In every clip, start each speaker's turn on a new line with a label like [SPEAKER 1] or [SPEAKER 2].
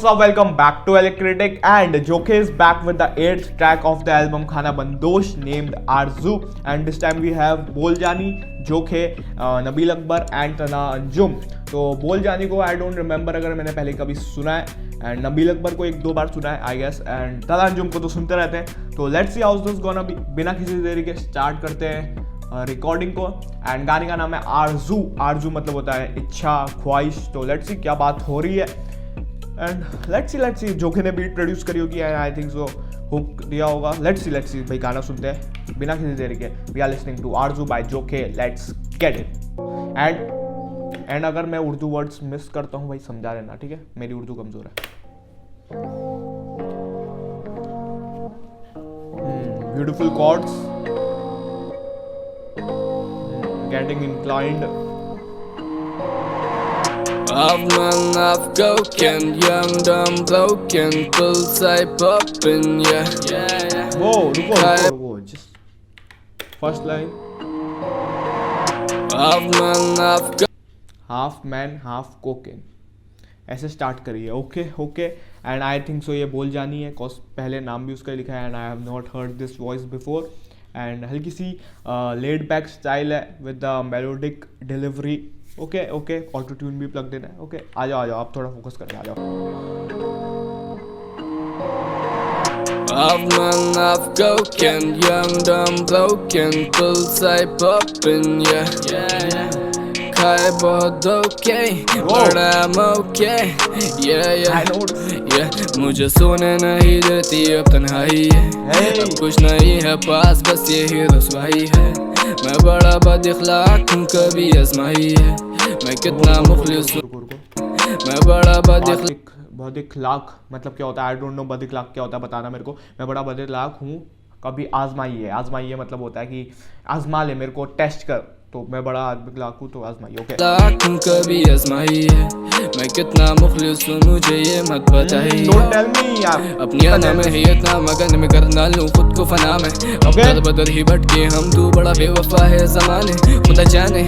[SPEAKER 1] what's up? Welcome back to Electric and Joke is back with the 8th track of the album Khana Bandosh named Arzu, and this time we have Boljani, Joke, Nabil Akbar and Tana Anjum. तो बोलजानी को I don't remember अगर मैंने पहले कभी सुना है, and Nabeel Akbar को एक दो बार सुना है आई गेस, एंड तना अंजुम को तो सुनते रहते हैं. तो let's see how this gonna be. बिना किसी देरी के स्टार्ट करते हैं रिकॉर्डिंग को. एंड गाने का नाम है आरजू. आरजू मतलब होता है इच्छा, ख्वाहिश. तो लेट्स सी क्या बात हो रही है, एंड लेट्स सी जोखे ने बीट प्रोड्यूस करी होगी and I think so hook दिया होगा. लेट्स सी भाई गाना सुनते हैं बिना किसी देरी के. We are listening to Aarzoo by Jokhay. Let's get it. And अगर मैं उर्दू वर्ड्स मिस करता हूँ भाई समझा लेना, ठीक है? मेरी उर्दू कमजोर है. Beautiful chords, getting inclined.
[SPEAKER 2] I'm man of cocaine, young, dumb, broken, bullseye popping, yeah.
[SPEAKER 1] वो रुको just first line.
[SPEAKER 2] I'm man of
[SPEAKER 1] half man half cocaine, ऐसे स्टार्ट करिए. Okay and I think so ये बोल जानी है कॉज पहले नाम भी उसका लिखा है and I have not heard this voice before. And हल्की सी लेड बैक स्टाइल है with the melodic delivery. Okay auto tune भी प्लग देना है. ओके आ जाओ आप थोड़ा फोकस करके आ जाओ.
[SPEAKER 2] I'm man of cocaine, young, dumb, broken, bullseye popping, yeah. खाए बहुत okay, but I'm okay, yeah. मुझे सोने नहीं देती अब तन्हाई है. अब कुछ नहीं है पास, बस यही रसवाई है. मैं बड़ा बदअखलाक हूँ, कभी आजमाई है. मैं कितना मुखलिस हूँ, मैं बड़ा
[SPEAKER 1] बदअखलाक मतलब क्या होता है? आई डोंट नो बदअखलाक क्या होता है, बताना मेरे को. मैं बड़ा बदअखलाक हूँ, कभी आजमाइए मतलब होता है कि आजमा ले मेरे को, टेस्ट कर. तो मैं बड़ा अखलाक हूँ तो आजमाइए. ओके
[SPEAKER 2] कभी आजमाई है. मैं कितना मुखलिस हूँ, मुझे ये मत बताइए.
[SPEAKER 1] डोंट टेल मी यार.
[SPEAKER 2] अपनी आना में है इतना मगन में करना लूँ खुद को फना में. अब दर बदर ही भटके हम, तू बड़ा बेवफा है ज़माने, खुदा जाने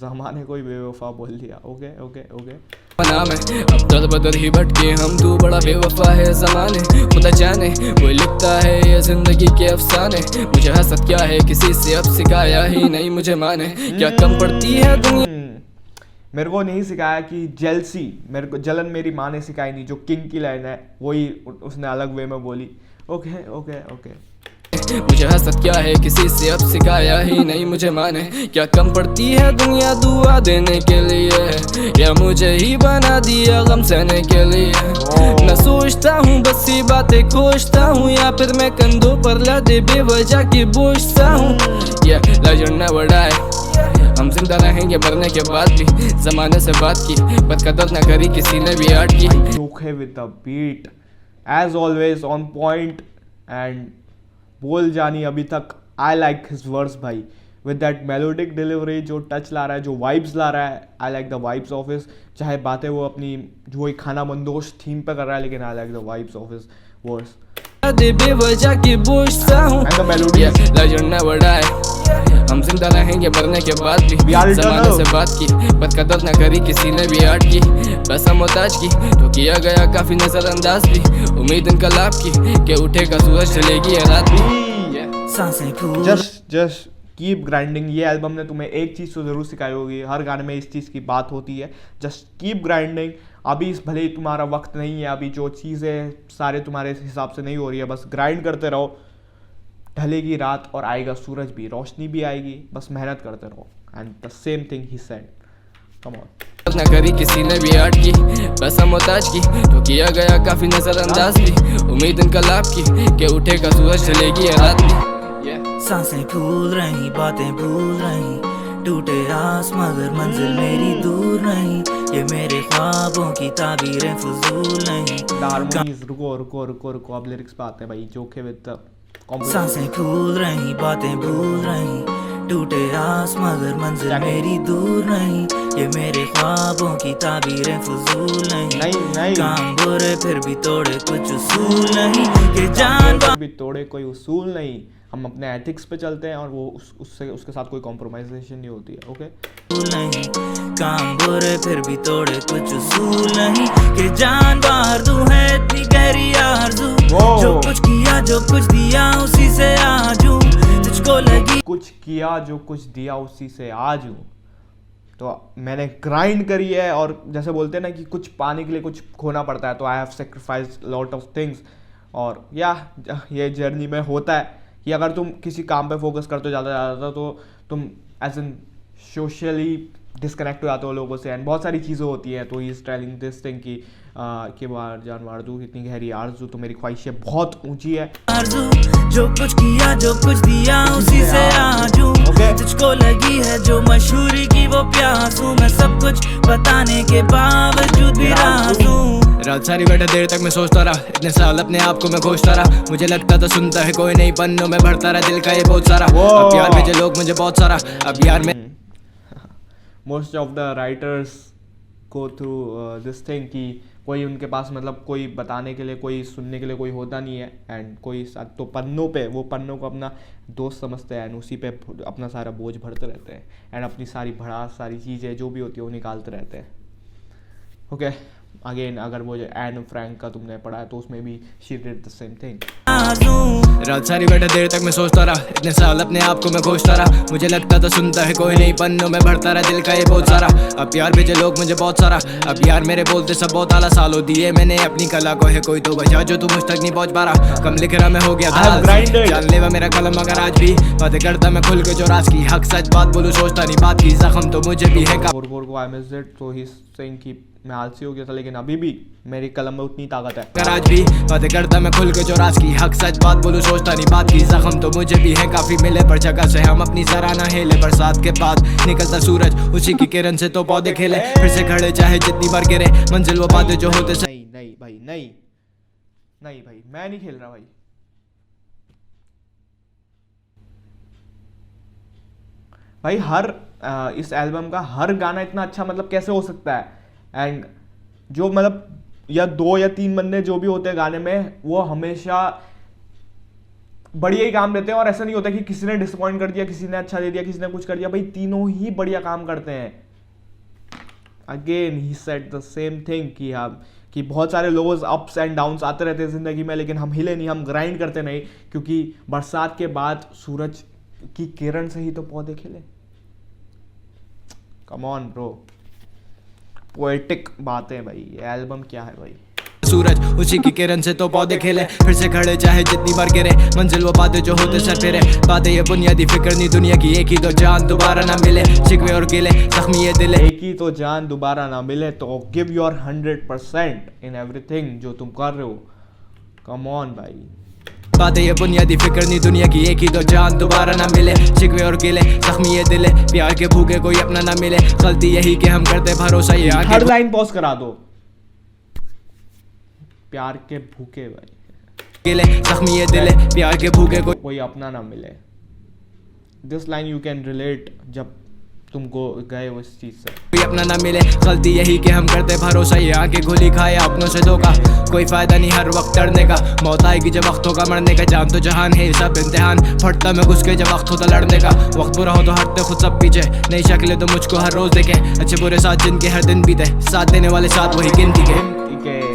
[SPEAKER 1] ज़माने कोई बेवफा बोल दिया. ओके
[SPEAKER 2] फना में. अब दर बदर ही भटके हम, तू बड़ा बेवफा है ज़माने, खुदा जाने कोई लिखता है ये जिंदगी के अफसाने. मुझे हसद क्या है किसी से, अब सिखाया ही नहीं मुझे माने. क्या कम पड़ती है दुनिया.
[SPEAKER 1] मेरे को नहीं सिखाया कि जेलसी, मेरे को जलन मेरी माँ ने सिखाई नहीं. जो किंग की लाइन है वही उसने अलग वे में बोली. ओके
[SPEAKER 2] मुझे हसद क्या है किसी से, अब सिखाया ही नहीं मुझे माने. क्या कम पड़ती है दुनिया दुआ देने के लिए, या मुझे ही बना दिया गम सहने के लिए. मैं सोचता हूँ बस सी बातें खोजता हूँ, या फिर मैं कंधों पर लदे बेवजह की बोझता हूँ. लेजेंड never die, हम जिंदा रहेंगे मरने के बाद भी. जमाने से बात की पर कदर न करी किसी ने भी आर्ट की.
[SPEAKER 1] Jokhay with the beat as always on point. And Bol Jaani अभी तक आई लाइक हिज वर्ड्स भाई, विद दैट मेलोडिक डिलीवरी. जो टच ला रहा है, जो वाइब्स ला रहा है, I like the vibes of his. चाहे बातें वो अपनी जो एक खाना बंदोश थीम पे कर रहा है, लेकिन आई like the vibes of his words.
[SPEAKER 2] बेवजह की बोझता हूँ, लेजेंड never die, हम जिंदा रहेंगे मरने के बाद भी. जमाने से बात की पर कदर न करी किसी ने भी आर्ट की. बस हम मोहताज की तो किया गया काफी नजरअंदाज भी. उम्मीद इनकलाब की कि उठेगा सूरज चलेगी रात भी.
[SPEAKER 1] Just keep grinding. ये एल्बम ने तुम्हें एक चीज़ तो ज़रूर सिखाई होगी, हर गाने में इस चीज़ की बात होती है. Just keep grinding. अभी इस भले ही तुम्हारा वक्त नहीं है, अभी जो चीज़ें सारे तुम्हारे हिसाब से नहीं हो रही है, बस ग्राइंड करते रहो. ढलेगी रात और आएगा सूरज भी, रोशनी भी आएगी. बस मेहनत करते रहो. And the same thing he said. Come on.
[SPEAKER 2] न करी किसी ने भी आर्ट की. बस हम मोहताज की तो किया गया काफी नजरअंदाज भी. उम्मीद इनकलाब की कि उठेगा सूरज चलेगी रात भी.
[SPEAKER 3] सांसें फूल रही, बातें भूल रही, टूटे आस मगर मंजिल मेरी दूर नहीं. ये मेरे ख्वाबों की ताबीरें फजूल नहीं.
[SPEAKER 1] रुको अब लिरिक्स पे आते हैं भाई. जोखे विद
[SPEAKER 3] सांसें फूल रही, बातें भूल रही, टूटे आस मगर मंजिल मेरी दूर नहीं. ये मेरे ख्वाबों की ताबीरें फजूल नहीं. काम बुरे फिर भी तोड़े कुछ उसूल नहीं. ये जान
[SPEAKER 1] भी तोड़े कोई उसूल नहीं. हम अपने एथिक्स पे चलते हैं और वो उसके साथ कोई कॉम्प्रोमाइजेशन नहीं होती है। ओके
[SPEAKER 3] नहीं काम बुरे फिर भी तोड़े कुछ उसूल नहीं कि जान बाहर तू है इतनी गहरी आरज़ू जो कुछ किया जो कुछ दिया उसी से आज हूँ तुझको लगी
[SPEAKER 1] कुछ किया जो कुछ दिया उसी से आज हूँ। तो मैंने ग्राइंड करी है और जैसे बोलते हैं ना कि कुछ पाने के लिए कुछ खोना पड़ता है, तो I have sacrifice lot of things. और ये जर्नी में होता है कि अगर तुम किसी काम पे फोकस करते हो ज़्यादा तो तुम एज एन सोशली डिस्कनेक्ट हो जाते हो लोगों से एंड बहुत सारी चीज़ें होती हैं। तो he is telling this thing कि बार जान मार दूँ इतनी गहरी आरज़ू तो मेरी ख्वाहिशें बहुत ऊंची है।
[SPEAKER 3] जो कुछ किया जो कुछ दिया उसी से आज हूँ तुझको लगी है जो मशहूरी की वो प्यास हूँ मैं सब कुछ बताने के बावजूद भी राज़ हूँ।
[SPEAKER 2] रात सारी बैठा देर तक मैं सोचता रहा, इतने साल अपने आप को मैं खोजता रहा, मुझे लगता था सुनता है कोई नहीं, पन्नों में भरता रहा दिल का ये बहुत सारा, अब यार भेजे लोग मुझे बहुत सारा, अब यार मैं
[SPEAKER 1] most of the writers go through this thing कि कोई उनके पास मतलब कोई बताने के लिए कोई सुनने के लिए कोई होता नहीं है एंड कोई तो पन्नों पे वो पन्नों को अपना दोस्त समझते हैं एंड उसी पे अपना सारा बोझ भरते रहते हैं एंड अपनी सारी भड़ास सारी चीज़ें जो भी होती है वो निकालते रहते हैं। ओके अगेन अगर वो एन फ्रैंक का तुमने पढ़ा है तो उसमें भी she did the same thing.
[SPEAKER 2] रात सारी बैठा देर तक मैं सोचता रहा, इतने साल अपने आप को मैं खोजता रहा, मुझे लगता था सुनता है कोई नहीं, पन्नों में भरता रहा दिल का ये बहुत सारा, अब यार भेजे लोग मुझे बहुत सारा, अब यार मेरे बोलते सब बहुत आला, सालों दिए मैंने अपनी कला को है कोई तो बचा जो तू मुझ तक नहीं पहुंच पा रहा, कम लिख रहा मैं हो गया जानलेवा मेरा कलम मगर आज भी बातें करता मैं खुल के जो राज की हक सच बात बोलूं सोचता नहीं बात की जख्म तो मुझे भी है
[SPEAKER 1] को आई मिस इट तो ही सेइंग कि मैं आलसी हो गया था लेकिन अभी भी मेरी कलम में उतनी ताकत है।
[SPEAKER 2] आज भी बातें करता मैं खुल के जो राज की हक सच बात बोलूं सोचता नहीं बात की जख्म तो मुझे भी है काफी मिले पर जगह से हम अपनी सराहना हिले बरसात के बाद निकलता सूरज उसी की किरण से तो पौधे खेले फिर से खड़े चाहे जितनी बार गिरे मंजिल वो बातें जो होते से
[SPEAKER 1] नहीं भाई नहीं भाई मैं नहीं खेल रहा भाई। भाई हर इस एल्बम का हर गाना इतना अच्छा मतलब कैसे हो सकता है एंड जो मतलब या 2 या 3 बंदे जो भी होते हैं गाने में वो हमेशा बढ़िया ही काम देते हैं और ऐसा नहीं होता कि किसी ने डिसअपॉइंट कर दिया किसी ने अच्छा दे दिया किसी ने कुछ कर दिया, भाई तीनों ही बढ़िया काम करते हैं। Again he said the same thing कि हम कि बहुत सारे लोज अप्स एंड डाउन्स आते रहते हैं ज़िंदगी में लेकिन हम हिले नहीं, हम ग्राइंड करते नहीं क्योंकि बरसात के बाद सूरज की किरण से ही तो पौधे खिले। कम ऑन ब्रो, पोएटिक बातें भाई, ये एल्बम क्या है भाई।
[SPEAKER 2] सूरज उसी की किरण से तो पौधे खेले फिर से खड़े चाहे जितनी बार गिरे मंजिल वो बातें जो होते सर फिरे बातें ये बुनियादी फिक्र नहीं दुनिया की एक ही तो जान दोबारा ना मिले शिकवे और गिले जख्मी ये दिले
[SPEAKER 1] एक ही तो जान दोबारा ना मिले तो गिव योर 100% इन एवरीथिंग जो तुम कर रहे हो। कम ऑन भाई,
[SPEAKER 2] बातें ये बुनियादी फिक्र नहीं दुनिया की एक ही तो जान दोबारा ना मिले शिकवे और गिले जख्मी ये दिले प्यार के भूखे कोई अपना ना मिले गलती यही कि हम करते भरोसा ये आगे।
[SPEAKER 1] हर लाइन पॉज करा दो, प्यार के भूखे भाई
[SPEAKER 2] गिले जख्मी ये दिले प्यार के भूखे
[SPEAKER 1] कोई अपना ना मिले। This line you can relate जब तुमको गए उस चीज से
[SPEAKER 2] कोई अपना ना मिले गलती यही कि हम करते भरोसा ये आंखें खुली खाए अपनों से धोखा कोई फायदा नहीं हर वक्त डरने का मौत आएगी जब वक्त होगा मरने का जान तो जहान है सब इम्तिहान फटता मैं घुस के जब वक्त होता लड़ने का वक्त बुरा हो तो हटते खुद सब पीछे नई शक्लें तो मुझको हर रोज देखे अच्छे बुरे साथ जिनके हर दिन बीते साथ देने वाले साथ वही गिनती के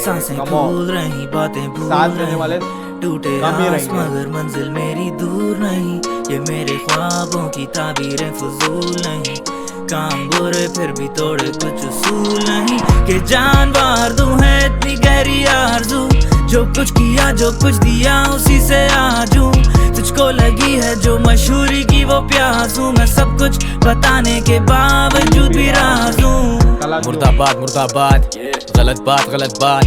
[SPEAKER 3] सांसें भूल रही बातें भूल
[SPEAKER 1] साथ देने वाले
[SPEAKER 3] टूटे आस मगर मंजिल मेरी दूर नहीं ये मेरे ख्वाबों की ताबीरें फजूल नहीं काम बुरे फिर भी तोड़े कुछ उसूल नहीं कि जान बाहर दूं है इतनी गहरी आरज़ू जो कुछ किया जो कुछ दिया उसी से आज हूँ तुझको लगी है जो मशहूरी की वो प्यास हूँ मैं सब कुछ बताने के बावजूद भी राज़ हूँ।
[SPEAKER 2] मुर्दाबाद मुर्दाबाद गलत बात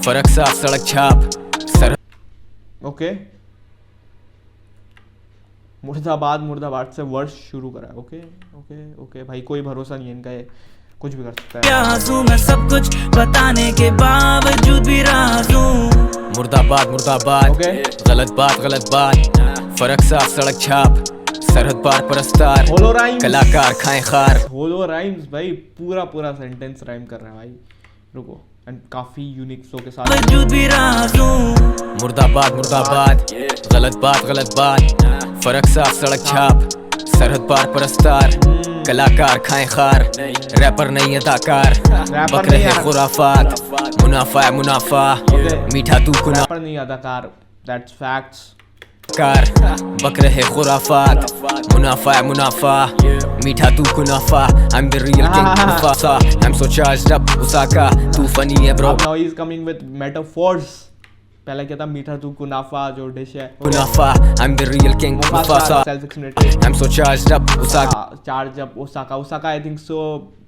[SPEAKER 2] फर्क साफ सड़क छाप सर
[SPEAKER 1] ओके मुर्दाबाद से वर्ष शुरू करा। ओके ओके ओके भाई कोई भरोसा नहीं है इनका, ये कुछ भी कर सकता है।
[SPEAKER 3] प्यास हूँ मैं सब कुछ बताने के बावजूद भी राज़ हूँ।
[SPEAKER 2] मुर्दाबाद गलत बात फर्क साफ सड़क छाप सरहद पार परस्तार कलाकार खाएं खार।
[SPEAKER 1] होलो राइम्स भाई पूरा सेंटेंस राइम कर रहा है भाई, रुको एंड काफी यूनिक फ्लो के साथ।
[SPEAKER 3] वजूद भी राज़ हूँ।
[SPEAKER 2] मुर्दाबाद गलत बात फर्क साफ सड़क छाप, सरहद पार परस्तार, कलाकार खाए खार, रैपर नहीं अदाकार, बक रहे खुराफात, मुनाफा है मुनाफा, मीठा तू कुना
[SPEAKER 1] रैपर नहीं अदाकार, दैट्स फैक्ट्स।
[SPEAKER 2] कार, बक रहे खुराफात, मुनाफा है मुनाफा, मीठा तू कुनाफा, I'm the real king Mufasa, I'm so charged up Osaka, तू funny है bro,
[SPEAKER 1] Now he is coming with metaphors। पहले क्या था, मीठा तू कुनाफा जो डिश है,
[SPEAKER 2] कुनाफा, I'm the real king Mufasa,
[SPEAKER 1] self explanatory.
[SPEAKER 2] I'm so charged up Osaka,
[SPEAKER 1] charge up Osaka, Osaka I think so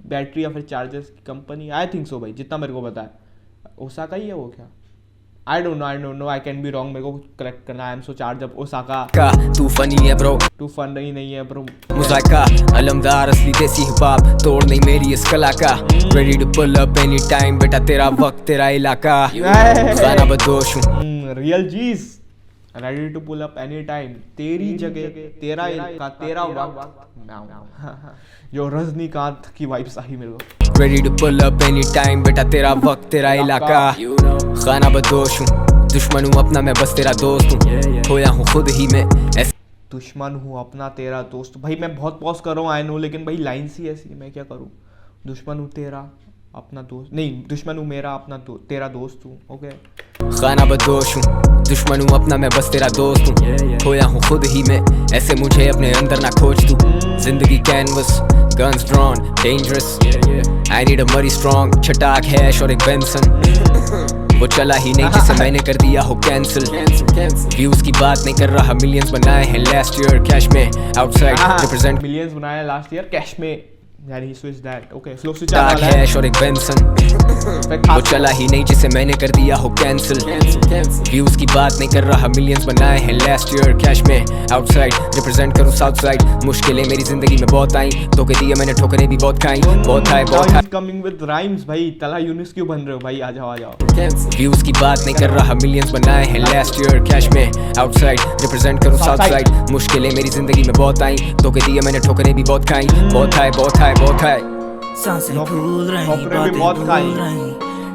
[SPEAKER 1] battery या फिर चार्जर्स की कंपनी, आई थिंक सो भाई, जितना मेरे को पता है ओसाका ही है वो क्या, I don't know, I can be wrong, मेरे को करेक्ट करना है। I am so charge up Osaka,
[SPEAKER 2] तू funny है bro,
[SPEAKER 1] तू फन नहीं है ब्रो।
[SPEAKER 2] मुज़ाइका अलमदार असली देसी हिप हॉप, तोड़ नहीं मेरी इस कला का, ready to pull up anytime, बेटा तेरा वक्त तेरा इलाका, गाना बदोश हूँ,
[SPEAKER 1] रियल चीज, ready to pull up any time, तेरी जगह तेरा इलाका तेरा वक्त, जो रजनीकांत की वाइब्स आई मेरे को।
[SPEAKER 2] ready to pull up anytime, बेटा तेरा वक्त तेरा इलाका, गाना बदोश हूँ, दुश्मन हूँ अपना मैं बस तेरा दोस्त हूँ, खोया हूँ खुद ही में,
[SPEAKER 1] दुश्मन हूँ अपना तेरा दोस्त। भाई मैं बहुत पॉज कर रहा हूँ आई नो, लेकिन भाई लाइन्स ही ऐसी है, मैं क्या करूँ। दुश्मन हूँ तेरा अपना दोस्त नहीं, दुश्मन हूँ मेरा अपना तेरा दोस्त हूँ। ओके,
[SPEAKER 2] खाना बदोश हूँ, दुश्मन हूँ अपना मैं बस तेरा दोस्त हूँ, खोया हूँ खुद ही में, ऐसे मुझे अपने अंदर ना खोज तू, जिंदगी canvas guns drawn dangerous, I need a muddy strong, छटाक हैश और एक बेंसन, वो चला ही नहीं जिसे मैंने कर दिया हो कैंसिल, व्यूज की बात नहीं कर रहा, मिलियंस बनाए हैं लास्ट ईयर कैश में, आउटसाइड रिप्रेजेंट
[SPEAKER 1] मिलियंस बनाए लास्ट ईयर कैश में, यानी ही switch that. Okay, flow switch
[SPEAKER 2] छटाक हैश और एक बेंसन, वो चला ही नहीं जिसे मैंने कर दिया हो कैंसिल, व्यूज की बात नहीं कर रहा, मिलियंस बनाए हैं लास्ट ईयर कैश में, आउटसाइड रिप्रेजेंट करूं साउथ साइड, मुश्किलें मेरी जिंदगी में बहुत आई, धोखे दिए मैंने ठोकरें भी बहुत खाई, बहुत खाए
[SPEAKER 1] कमिंग विद राइम्स। भाई तला यूनिस क्यों बन रहे हो भाई, आ जाओ।
[SPEAKER 2] व्यूज की बात नहीं कर रहा, मिलियंस बनाए हैं लास्ट ईयर कैश में, आउटसाइड रिप्रेजेंट करूं साउथ साइड, मुश्किलें मेरी जिंदगी में बहुत आई, धोखे दिए मैंने ठोकरें भी बहुत खाई, बहुत खाए,
[SPEAKER 3] सांसें फूल रही, बातें भूल रही,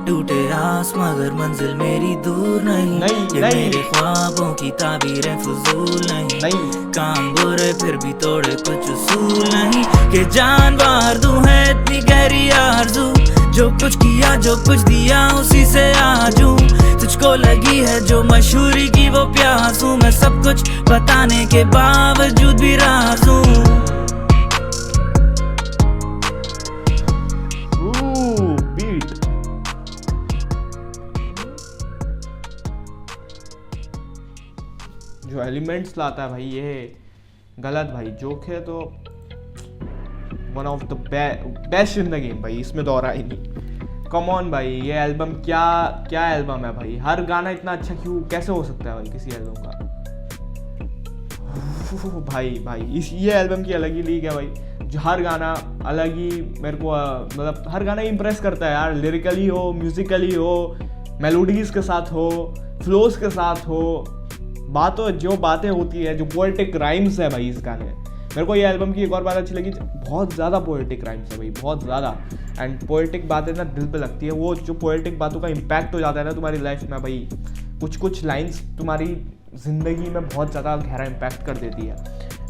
[SPEAKER 3] टूटे आस मगर मंजिल मेरी दूर नहीं, ये मेरे ख्वाबों की ताबीरें फजूल नहीं, काम बुरे फिर भी तोड़े कुछ उसूल नहीं, कि जान बाहर दूं है इतनी गहरी आरज़ू, जो कुछ किया जो कुछ दिया उसी से आजू, तुझको लगी है जो मशहूरी की वो प्यास हूँ, मैं सब कुछ बताने के बावजूद भी राज़ हूँ।
[SPEAKER 1] जो एलिमेंट्स लाता है भाई ये गलत भाई, जोखे तो one of the best in the game भाई, इसमें तो और ही नहीं। कम ऑन भाई, ये एल्बम क्या एल्बम है भाई, हर गाना इतना अच्छा क्यों कैसे हो सकता है भाई किसी एल्बम का। भाई ये एल्बम की अलग ही लीग है भाई, जो हर गाना अलग ही मेरे को मतलब हर गाना इम्प्रेस करता है यार, लिरिकली हो, म्यूजिकली हो, मेलोडीज के साथ हो, फ्लोज के साथ हो, जो बातें होती है, जो पोएटिक राइम्स है भाई इस गाने। मेरे को ये एल्बम की एक और बात अच्छी लगी, बहुत ज़्यादा पोएटिक राइम्स है भाई, बहुत ज़्यादा, एंड पोएटिक बातें ना दिल पे लगती है, वो जो पोएटिक बातों का इम्पैक्ट हो जाता है ना तुम्हारी लाइफ में भाई, कुछ लाइन्स तुम्हारी ज़िंदगी में बहुत ज़्यादा गहरा इम्पैक्ट कर देती है।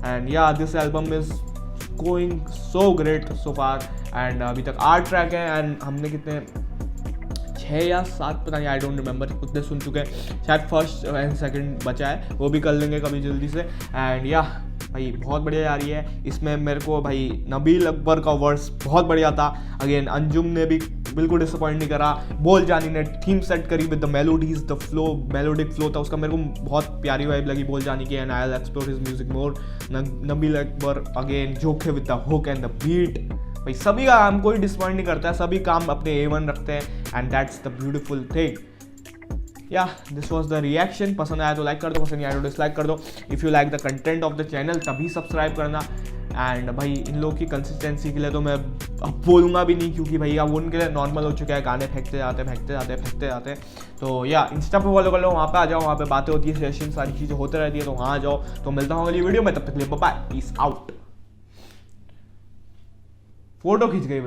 [SPEAKER 1] एंड या this album is going so great so far, and अभी तक 8 ट्रैक हैं, एंड हमने कितने 6 या 7 पता नहीं, आई डोंट रिमेंबर, उतने सुन चुके हैं, शायद फर्स्ट एंड सेकंड बचा है, वो भी कर लेंगे कभी जल्दी से। एंड या भाई बहुत बढ़िया जा रही है, इसमें मेरे को भाई नबील अकबर का वर्स बहुत बढ़िया था, अगेन अंजुम ने भी बिल्कुल डिसअपॉइंट नहीं करा, बोल जानी ने थीम सेट करी with the melodies, the flow, melodic flow था उसका, मेरे को बहुत प्यारी वाइब लगी बोल जानी की, and I will explore his music more. Nabeel Akbar again Jokhay with the hook and the beat, भाई सभी का काम कोई डिसअपॉइंट नहीं करता है, सभी काम अपने A1 रखते हैं, and that's the beautiful thing. या दिस वॉज द रिएक्शन, पसंद आया तो लाइक कर दो, पसंद नहीं आया तो डिसलाइक कर दो। If you like the content of the channel तभी सब्सक्राइब करना, एंड भाई इन लोगों की कंसिस्टेंसी के लिए तो मैं अब बोलूँगा भी नहीं, क्योंकि भाई अब उनके लिए नॉर्मल हो चुका है, गाने फेंकते जाते। तो या इंस्टा पे फॉलो कर लो, वहाँ पे आ जाओ, वहाँ पे बातें होती है, सेशन सारी चीज़ें होते रहती है, तो वहाँ आ जाओ। तो मिलता हूँ अगली वीडियो में, तब तक के लिए बाय, पीस आउट। फोटो खींच गई।